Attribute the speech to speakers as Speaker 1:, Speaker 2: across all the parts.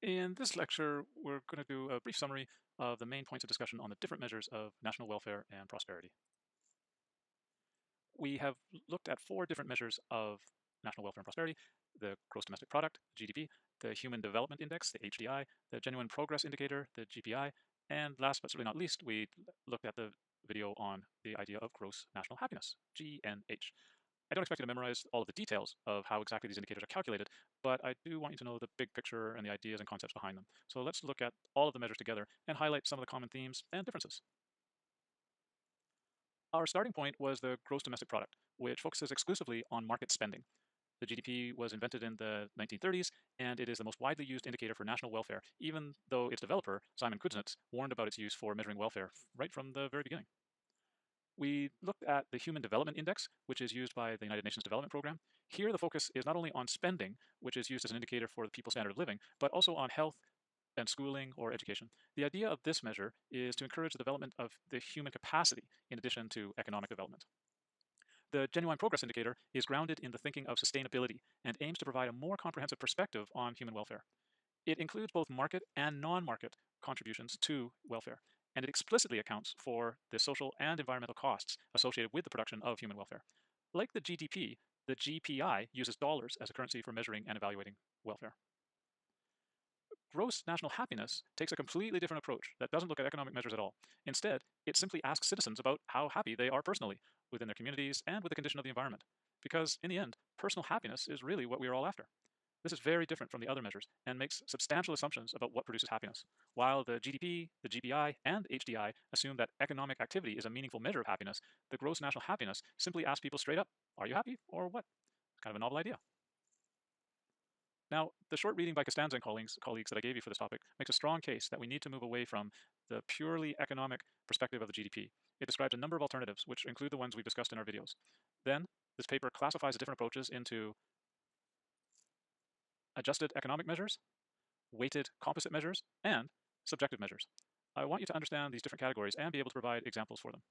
Speaker 1: In this lecture, we're going to do a brief summary of the main points of discussion on the different measures of national welfare and prosperity. We have looked at 4 different measures of national welfare and prosperity: the gross domestic product, GDP, the Human Development Index, the HDI, the Genuine Progress Indicator, the GPI, and last but certainly not least, we looked at the video on the idea of gross national happiness, GNH. I don't expect you to memorize all of the details of how exactly these indicators are calculated, but I do want you to know the big picture and the ideas and concepts behind them. So let's look at all of the measures together and highlight some of the common themes and differences. Our starting point was the gross domestic product, which focuses exclusively on market spending. The GDP was invented in the 1930s, and it is the most widely used indicator for national welfare, even though its developer, Simon Kuznets, warned about its use for measuring welfare right from the very beginning. We looked at the Human Development Index, which is used by the United Nations Development Program. Here, the focus is not only on spending, which is used as an indicator for the people's standard of living, but also on health and schooling or education. The idea of this measure is to encourage the development of the human capacity in addition to economic development. The Genuine Progress Indicator is grounded in the thinking of sustainability and aims to provide a more comprehensive perspective on human welfare. It includes both market and non-market contributions to welfare, and it explicitly accounts for the social and environmental costs associated with the production of human welfare. Like the GDP, the GPI uses dollars as a currency for measuring and evaluating welfare. Gross national happiness takes a completely different approach that doesn't look at economic measures at all. Instead, it simply asks citizens about how happy they are personally, within their communities, and with the condition of the environment. Because in the end, personal happiness is really what we are all after. This is very different from the other measures and makes substantial assumptions about what produces happiness. While the GDP, the GPI, and HDI assume that economic activity is a meaningful measure of happiness, the gross national happiness simply asks people straight up, are you happy or what? It's kind of a novel idea. Now, the short reading by Costanza and colleagues that I gave you for this topic makes a strong case that we need to move away from the purely economic perspective of the GDP. It describes a number of alternatives, which include the ones we've discussed in our videos. Then, this paper classifies the different approaches into adjusted economic measures, weighted composite measures, and subjective measures. I want you to understand these different categories and be able to provide examples for them.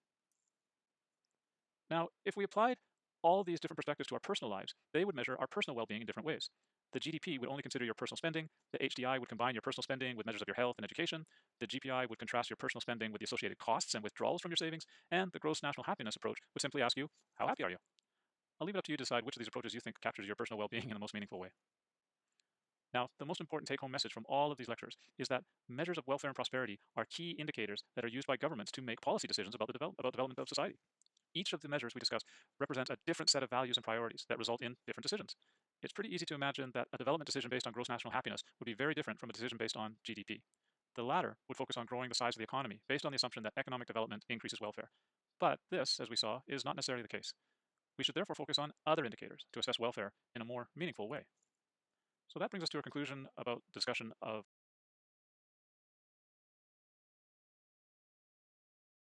Speaker 1: Now, if we applied all these different perspectives to our personal lives, they would measure our personal well-being in different ways. The GDP would only consider your personal spending. The HDI would combine your personal spending with measures of your health and education. The GPI would contrast your personal spending with the associated costs and withdrawals from your savings. And the gross national happiness approach would simply ask you, how happy are you? I'll leave it up to you to decide which of these approaches you think captures your personal well-being in the most meaningful way. Now, the most important take-home message from all of these lectures is that measures of welfare and prosperity are key indicators that are used by governments to make policy decisions about development of society. Each of the measures we discuss represents a different set of values and priorities that result in different decisions. It's pretty easy to imagine that a development decision based on gross national happiness would be very different from a decision based on GDP. The latter would focus on growing the size of the economy based on the assumption that economic development increases welfare. But this, as we saw, is not necessarily the case. We should therefore focus on other indicators to assess welfare in a more meaningful way. So that brings us to a conclusion about discussion of